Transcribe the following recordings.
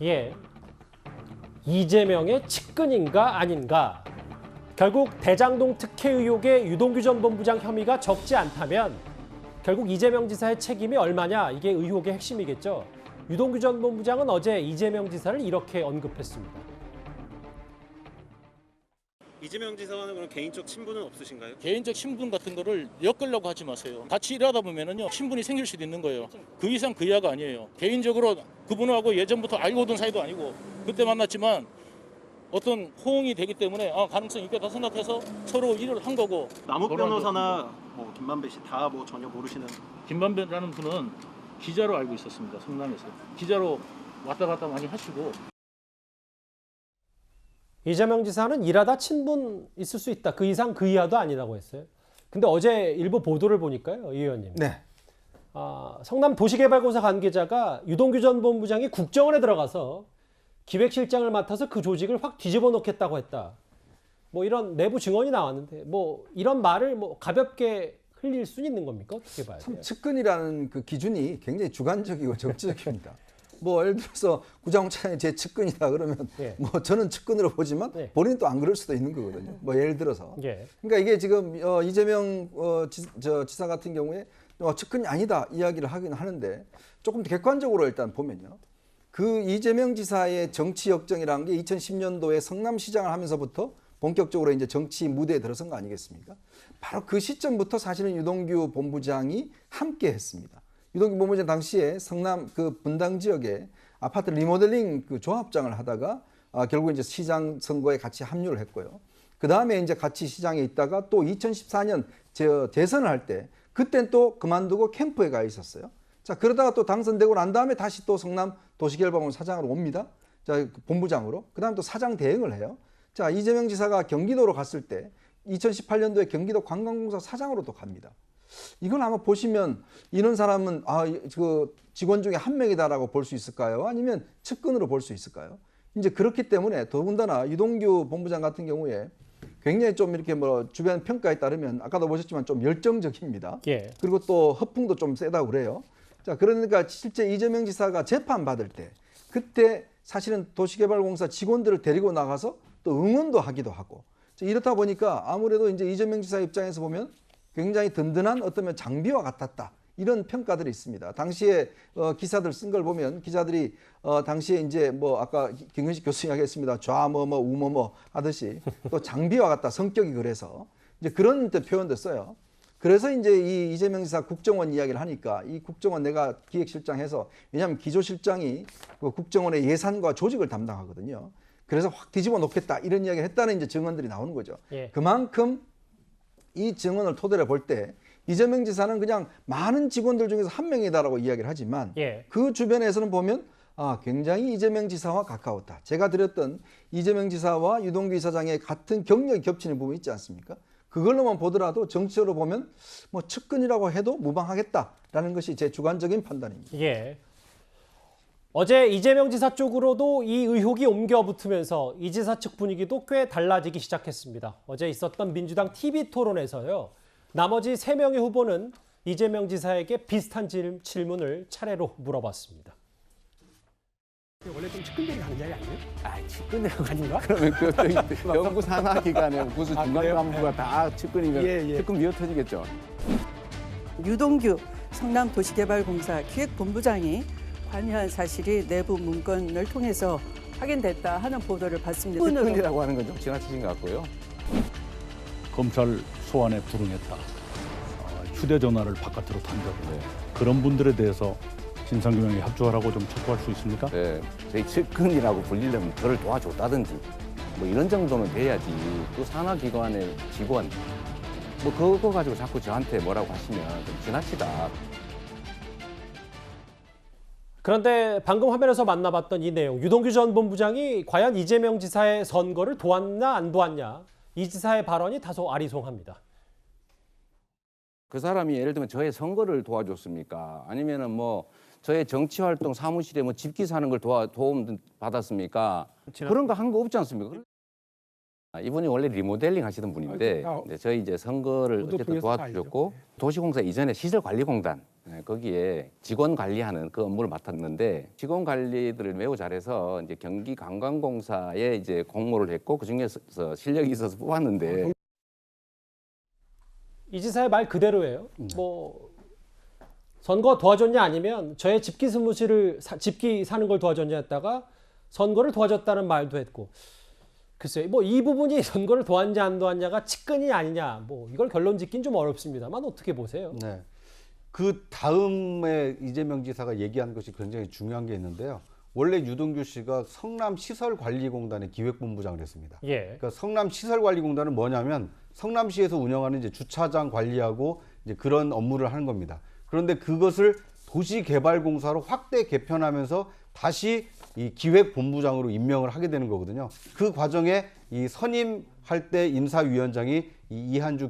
예, 이재명의 측근인가 아닌가. 결국 대장동 특혜 의혹의 유동규 전 본부장 혐의가 적지 않다면 결국 이재명 지사의 책임이 얼마냐, 이게 의혹의 핵심이겠죠. 유동규 전 본부장은 어제 이재명 지사를 이렇게 언급했습니다. 이재명 지사와는 그럼 개인적 친분은 없으신가요? 개인적 친분 같은 거를 엮으려고 하지 마세요. 같이 일하다 보면은요, 친분이 생길 수도 있는 거예요. 그 이상 그 이하가 아니에요. 개인적으로 그분하고 예전부터 알고 오던 사이도 아니고 그때 만났지만 어떤 호응이 되기 때문에 가능성이 있겠다 생각해서 서로 일을 한 거고. 남욱 변호사나 뭐 김만배 씨 다 뭐 전혀 모르시는. 김만배라는 분은 기자로 알고 있었습니다. 성남에서. 기자로 왔다 갔다 많이 하시고. 이재명 지사는 일하다 친분 있을 수 있다. 그 이상 그 이하도 아니라고 했어요. 근데 어제 일부 보도를 보니까요, 이 의원님. 네. 성남 도시개발공사 관계자가 유동규 전 본부장이 국정원에 들어가서 기획실장을 맡아서 그 조직을 확 뒤집어 놓겠다고 했다. 뭐 이런 내부 증언이 나왔는데 뭐 이런 말을 뭐 가볍게 흘릴 수 있는 겁니까? 어떻게 봐야 돼요? 참 측근이라는 그 기준이 굉장히 주관적이고 정치적입니다. 뭐 예를 들어서 구장훈 차장이 제 측근이다 그러면 예. 뭐 저는 측근으로 보지만 예. 본인은 또 안 그럴 수도 있는 거거든요. 뭐 예를 들어서. 예. 그러니까 이게 지금 이재명 지사 같은 경우에 측근이 아니다 이야기를 하긴 하는데 조금 더 객관적으로 일단 보면요. 그 이재명 지사의 정치 역정이라는 게 2010년도에 성남시장을 하면서부터 본격적으로 이제 정치 무대에 들어선 거 아니겠습니까? 바로 그 시점부터 사실은 유동규 본부장이 함께 했습니다. 유동규 본부장 당시에 성남 그 분당 지역에 아파트 리모델링 그 조합장을 하다가 결국 이제 시장 선거에 같이 합류를 했고요. 그 다음에 이제 같이 시장에 있다가 또 2014년 대선을 할 때 그땐 또 그만두고 캠프에 가 있었어요. 자, 그러다가 또 당선되고 난 다음에 다시 또 성남 도시개발공사 사장으로 옵니다. 자, 본부장으로. 그 다음에 또 사장 대행을 해요. 자, 이재명 지사가 경기도로 갔을 때 2018년도에 경기도 관광공사 사장으로 또 갑니다. 이건 아마 보시면 이런 사람은 그 직원 중에 한 명이다라고 볼 수 있을까요? 아니면 측근으로 볼 수 있을까요? 이제 그렇기 때문에 더군다나 유동규 본부장 같은 경우에 굉장히 좀 이렇게 뭐 주변 평가에 따르면 아까도 보셨지만 좀 열정적입니다. 예. 그리고 또 허풍도 좀 세다고 그래요. 자, 그러니까 실제 이재명 지사가 재판 받을 때 그때 사실은 도시개발공사 직원들을 데리고 나가서 또 응원도 하기도 하고 이렇다 보니까 아무래도 이제 이재명 지사 입장에서 보면 굉장히 든든한 어떤 장비와 같았다. 이런 평가들이 있습니다. 당시에 기사들 쓴 걸 보면 기자들이 당시에 이제 뭐 아까 김근식 교수 이야기했습니다. 좌뭐뭐 우뭐뭐 하듯이 또 장비와 같다. 성격이 그래서 이제 그런 표현도 써요. 그래서 이제 이 이재명 지사 국정원 이야기를 하니까 이 국정원 내가 기획실장 해서 왜냐하면 기조실장이 그 국정원의 예산과 조직을 담당하거든요. 그래서 확 뒤집어 놓겠다 이런 이야기를 했다는 이제 증언들이 나오는 거죠. 예. 그만큼 이 증언을 토대로 볼 때 이재명 지사는 그냥 많은 직원들 중에서 한 명이다라고 이야기를 하지만 예. 그 주변에서는 보면 굉장히 이재명 지사와 가까웠다. 제가 드렸던 이재명 지사와 유동규 이사장의 같은 경력이 겹치는 부분이 있지 않습니까? 그걸로만 보더라도 정치적으로 보면 뭐 측근이라고 해도 무방하겠다라는 것이 제 주관적인 판단입니다. 예. 어제 이재명 지사 쪽으로도 이 의혹이 옮겨 붙으면서 이 지사 측 분위기도 꽤 달라지기 시작했습니다. 어제 있었던 민주당 TV 토론에서요. 나머지 3명의 후보는 이재명 지사에게 비슷한 질문을 차례로 물어봤습니다. 원래 좀 측근들이 가는 자리 아니에요? 측근이라고 아닌가? 그러면 그 연구 산하 기관에 무슨 중간 간부가 다 측근이면 측근 미어 터지겠죠. 유동규 성남도시개발공사 기획본부장이 관여한 사실이 내부 문건을 통해서 확인됐다 하는 보도를 봤습니다. 측근이라고 하는 건 좀 지나치신 것 같고요. 검찰 소환에 불응했다. 휴대전화를 바깥으로 던졌고 그런 분들에 대해서 진상규명에 협조하라고 좀 촉구할 수 있습니까? 네, 저희 측근이라고 불리려면 저를 도와줬다든지 뭐 이런 정도는 돼야지. 또 산하 기관의 직원 뭐 그거 가지고 자꾸 저한테 뭐라고 하시면 좀 지나치다. 그런데 방금 화면에서 만나봤던 이 내용, 유동규 전 본부장이 과연 이재명 지사의 선거를 도왔나 안 도왔냐, 이 지사의 발언이 다소 아리송합니다. 그 사람이 예를 들면 저의 선거를 도와줬습니까? 아니면은 뭐 저의 정치활동 사무실에 뭐 집기 사는 걸 도움 받았습니까? 그런 거 한 거 없지 않습니까? 이분이 원래 리모델링 하시던 분인데 이제 저희 이제 선거를 저도 어쨌든 통해서 도와주셨고 도시공사 이전에 시설관리공단 거기에 직원 관리하는 그 업무를 맡았는데 직원 관리들을 매우 잘해서 이제 경기관광공사에 이제 공모를 했고 그 중에서 실력이 있어서 뽑았는데 이 지사의 말 그대로예요. 뭐 선거 도와줬냐 아니면 저의 집기 사무실을 집기 사는 걸 도와줬냐 했다가 선거를 도와줬다는 말도 했고 글쎄요. 뭐 이 부분이 선거를 도왔냐 안 도왔냐가 측근이 아니냐 뭐 이걸 결론 짓긴 좀 어렵습니다만 어떻게 보세요? 네. 그 다음에 이재명 지사가 얘기한 것이 굉장히 중요한 게 있는데요. 원래 유동규 씨가 성남시설관리공단의 기획본부장을 했습니다. 예. 그러니까 성남시설관리공단은 뭐냐면 성남시에서 운영하는 이제 주차장 관리하고 이제 그런 업무를 하는 겁니다. 그런데 그것을 도시개발공사로 확대 개편하면서 다시 이 기획본부장으로 임명을 하게 되는 거거든요. 그 과정에 이 선임할 때 인사위원장이 이 이한주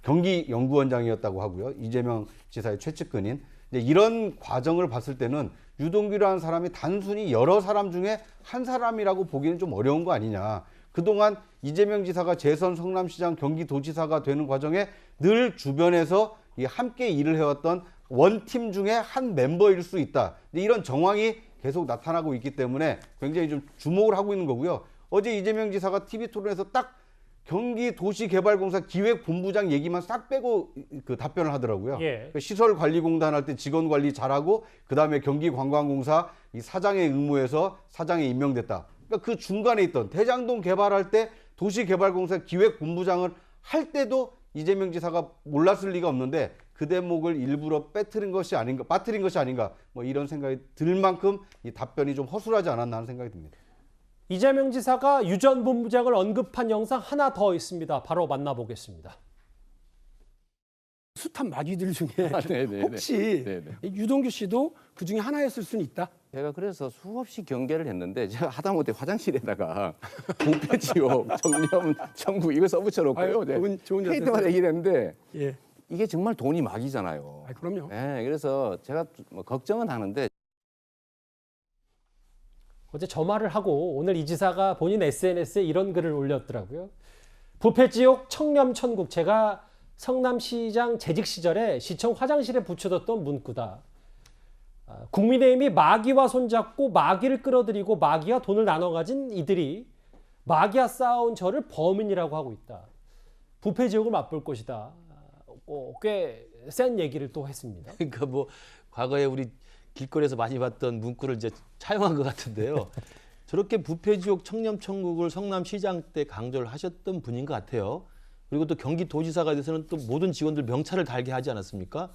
경기연구원장이었다고 하고요. 이재명 지사의 최측근인. 이런 과정을 봤을 때는 유동규라는 사람이 단순히 여러 사람 중에 한 사람이라고 보기는 좀 어려운 거 아니냐. 그동안 이재명 지사가 재선 성남시장 경기도지사가 되는 과정에 늘 주변에서 함께 일을 해왔던 원팀 중에 한 멤버일 수 있다. 이런 정황이 계속 나타나고 있기 때문에 굉장히 좀 주목을 하고 있는 거고요. 어제 이재명 지사가 TV토론에서 딱 경기도시개발공사 기획본부장 얘기만 싹 빼고 그 답변을 하더라고요. 예. 시설관리공단 할 때 직원 관리 잘하고 그다음에 경기관광공사 이 사장의 의무에서 사장에 임명됐다. 그러니까 그 중간에 있던 대장동 개발할 때 도시개발공사 기획본부장을 할 때도 이재명 지사가 몰랐을 리가 없는데 그 대목을 일부러 빠뜨린 것이 아닌가 뭐 이런 생각이 들 만큼 이 답변이 좀 허술하지 않았나 하는 생각이 듭니다. 이재명 지사가 유 전 본부장을 언급한 영상 하나 더 있습니다. 바로 만나보겠습니다. 숱한 마귀들 중에 네네네. 혹시 네네. 유동규 씨도 그 중에 하나였을 수는 있다. 제가 그래서 수없이 경계를 했는데 제가 하다못해 화장실에다가 부패지옥, 정념, 청구 이거 써붙여놓고요. 아유, 좋은 회의 때마다 얘기를 했는데 예. 이게 정말 돈이 막이잖아요. 아, 그럼요. 네, 그래서 제가 뭐 걱정은 하는데 어제 저 말을 하고 오늘 이 지사가 본인 SNS에 이런 글을 올렸더라고요. 부패지옥 청렴천국 제가 성남시장 재직 시절에 시청 화장실에 붙여뒀던 문구다. 국민의힘이 마귀와 손잡고 마귀를 끌어들이고 마귀와 돈을 나눠 가진 이들이 마귀와 싸운 저를 범인이라고 하고 있다. 부패지옥을 맛볼 것이다. 꽤 센 얘기를 또 했습니다. 그러니까 뭐 과거에 우리 길거리에서 많이 봤던 문구를 이제 차용한 것 같은데요. 저렇게 부패지옥 청렴천국을 성남시장 때 강조를 하셨던 분인 것 같아요. 그리고 또 경기도지사가 돼서는 또 모든 직원들 명찰을 달게 하지 않았습니까?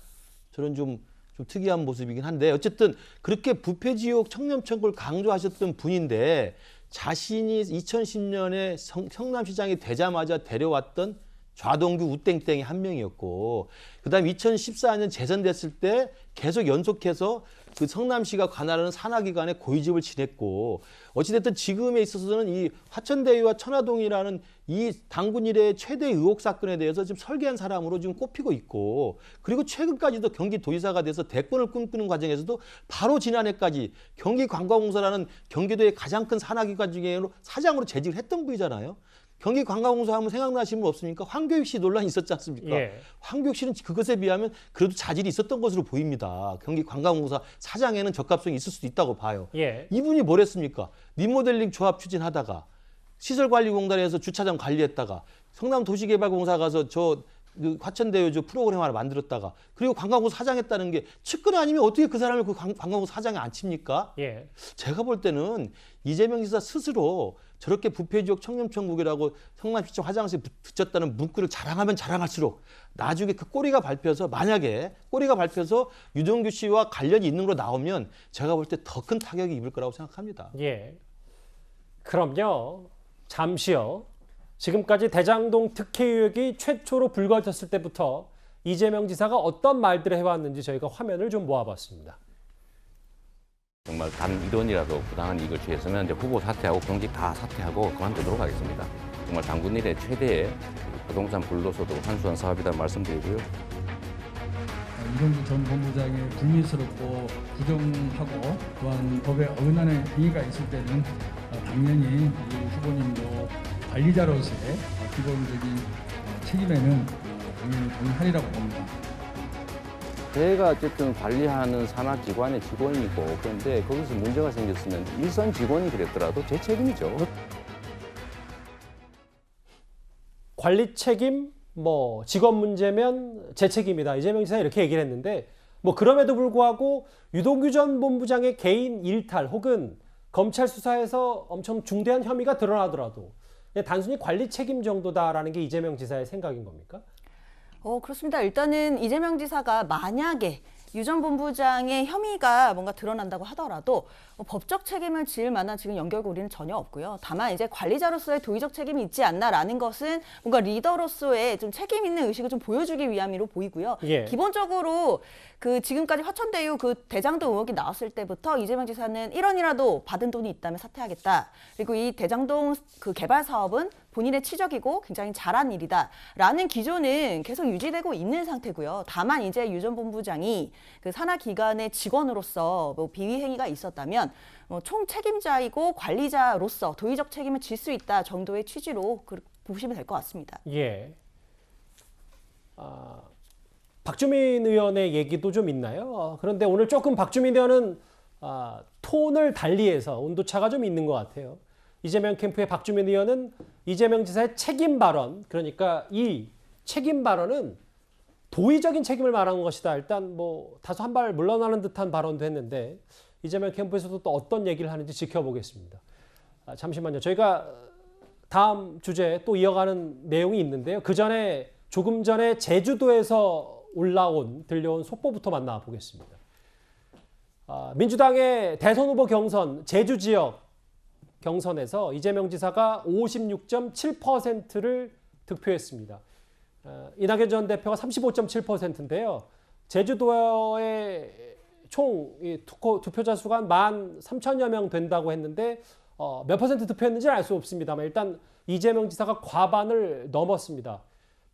저는 좀 특이한 모습이긴 한데 어쨌든 그렇게 부패지옥 청렴천국을 강조하셨던 분인데 자신이 2010년에 성남시장이 되자마자 데려왔던 좌동규 우땡땡이 한 명이었고 그다음에 2014년 재선됐을 때 계속 연속해서 그 성남시가 관할하는 산하기관에 고위직을 지냈고 어찌됐든 지금에 있어서는 이 화천대유와 천화동이라는 이 당군 이래의 최대 의혹 사건에 대해서 지금 설계한 사람으로 지금 꼽히고 있고 그리고 최근까지도 경기도지사가 돼서 대권을 꿈꾸는 과정에서도 바로 지난해까지 경기관광공사라는 경기도의 가장 큰 산하기관 중에 사장으로 재직을 했던 분이잖아요. 경기관광공사 하면 생각나시는 분 없습니까? 황교익 씨 논란이 있었지 않습니까? 예. 황교익 씨는 그것에 비하면 그래도 자질이 있었던 것으로 보입니다. 경기관광공사 사장에는 적합성이 있을 수도 있다고 봐요. 예. 이분이 뭘 했습니까? 리모델링 조합 추진하다가 시설관리공단에서 주차장 관리했다가 성남도시개발공사 가서 그 화천대유 프로그램 하나 만들었다가 그리고 관광공사 사장했다는 게 측근 아니면 어떻게 그 사람을 그 관광공사 사장에 앉힙니까? 예. 제가 볼 때는 이재명 지사 스스로 저렇게 부패지옥 청렴천국이라고 성남시청 화장실에 붙였다는 문구를 자랑하면 자랑할수록 나중에 그 꼬리가 밟혀서 만약에 꼬리가 밟혀서 유동규 씨와 관련이 있는 걸로 나오면 제가 볼 때 더 큰 타격이 입을 거라고 생각합니다. 예. 그럼요. 잠시요. 지금까지 대장동 특혜 의혹이 최초로 불거졌을 때부터 이재명 지사가 어떤 말들을 해왔는지 저희가 화면을 좀 모아봤습니다. 정말 단 1원이라도 부당한 이익을 취했으면 이제 후보 사퇴하고 경직 다 사퇴하고 그만두도록 하겠습니다. 정말 당군 일의 최대의 부동산 불로소도 환수한 사업이라는 말씀드리고요. 이동규 전 본부장의 불미스럽고 부정하고 또한 법에 어긋나는 행위가 있을 때는 당연히 이 후보님도 관리자로서의 기본적인 책임에는 당연히 동의하리라고 봅니다. 제가 어쨌든 관리하는 산하기관의 직원이고 그런데 거기서 문제가 생겼으면 일선 직원이 그랬더라도 제 책임이죠. 관리 책임, 뭐 직원 문제면 제 책임이다. 이재명 지사 이렇게 얘기를 했는데 뭐 그럼에도 불구하고 유동규 전 본부장의 개인 일탈 혹은 검찰 수사에서 엄청 중대한 혐의가 드러나더라도 그냥 단순히 관리 책임 정도다라는 게 이재명 지사의 생각인 겁니까? 그렇습니다. 일단은 이재명 지사가 만약에 유 전 본부장의 혐의가 뭔가 드러난다고 하더라도 법적 책임을 지을 만한 지금 연결고리는 전혀 없고요. 다만 이제 관리자로서의 도의적 책임이 있지 않나라는 것은 뭔가 리더로서의 좀 책임 있는 의식을 좀 보여주기 위함으로 보이고요. 예. 기본적으로 그 지금까지 화천대유 그 대장동 의혹이 나왔을 때부터 이재명 지사는 1원이라도 받은 돈이 있다면 사퇴하겠다. 그리고 이 대장동 그 개발 사업은 본인의 치적이고 굉장히 잘한 일이다라는 기조는 계속 유지되고 있는 상태고요. 다만 이제 유 전 본부장이 그 산하기관의 직원으로서 뭐 비위 행위가 있었다면 총 책임자이고 관리자로서 도의적 책임을 질 수 있다 정도의 취지로 보시면 될 것 같습니다. 예. 박주민 의원의 얘기도 좀 있나요? 그런데 오늘 조금 박주민 의원은 톤을 달리해서 온도차가 좀 있는 것 같아요. 이재명 캠프의 박주민 의원은 이재명 지사의 책임 발언, 그러니까 이 책임 발언은 도의적인 책임을 말하는 것이다. 일단 뭐 다소 한 발 물러나는 듯한 발언도 했는데 이재명 캠프에서도 또 어떤 얘기를 하는지 지켜보겠습니다. 잠시만요. 저희가 다음 주제에 또 이어가는 내용이 있는데요. 조금 전에 제주도에서 들려온 속보부터 만나보겠습니다. 민주당의 대선 후보 경선 제주 지역 경선에서 이재명 지사가 56.7%를 득표했습니다. 이낙연 전 대표가 35.7%인데요. 제주도의 총 투표자 수가 한 13,000여 명 된다고 했는데 몇 퍼센트 득표했는지는 알 수 없습니다만 일단 이재명 지사가 과반을 넘었습니다.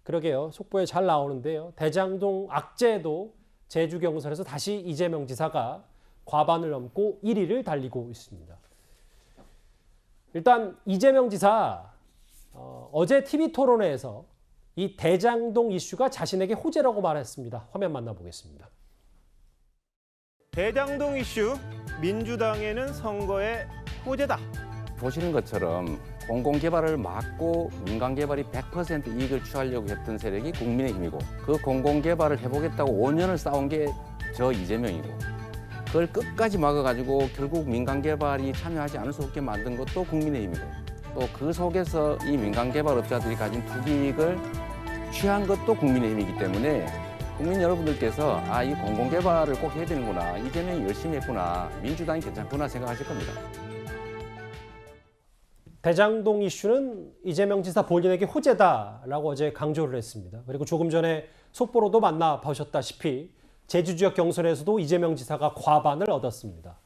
그러게요. 속보에 잘 나오는데요. 대장동 악재도 제주 경선에서 다시 이재명 지사가 과반을 넘고 1위를 달리고 있습니다. 일단 이재명 지사 어제 TV토론회에서 이 대장동 이슈가 자신에게 호재라고 말했습니다. 화면 만나보겠습니다. 대장동 이슈, 민주당에는 선거의 호재다. 보시는 것처럼 공공개발을 막고 민간개발이 100% 이익을 취하려고 했던 세력이 국민의힘이고 그 공공개발을 해보겠다고 5년을 싸운 게 저 이재명이고 그걸 끝까지 막아가지고 결국 민간개발이 참여하지 않을 수 없게 만든 것도 국민의힘이고 또 그 속에서 이 민간개발업자들이 가진 투기익을 취한 것도 국민의힘이기 때문에 국민 여러분들께서 이 공공개발을 꼭 해야 되는구나, 이재명이 열심히 했구나, 민주당이 괜찮구나 생각하실 겁니다. 대장동 이슈는 이재명 지사 본인에게 호재다라고 어제 강조를 했습니다. 그리고 조금 전에 속보로도 만나보셨다시피 제주 지역 경선에서도 이재명 지사가 과반을 얻었습니다.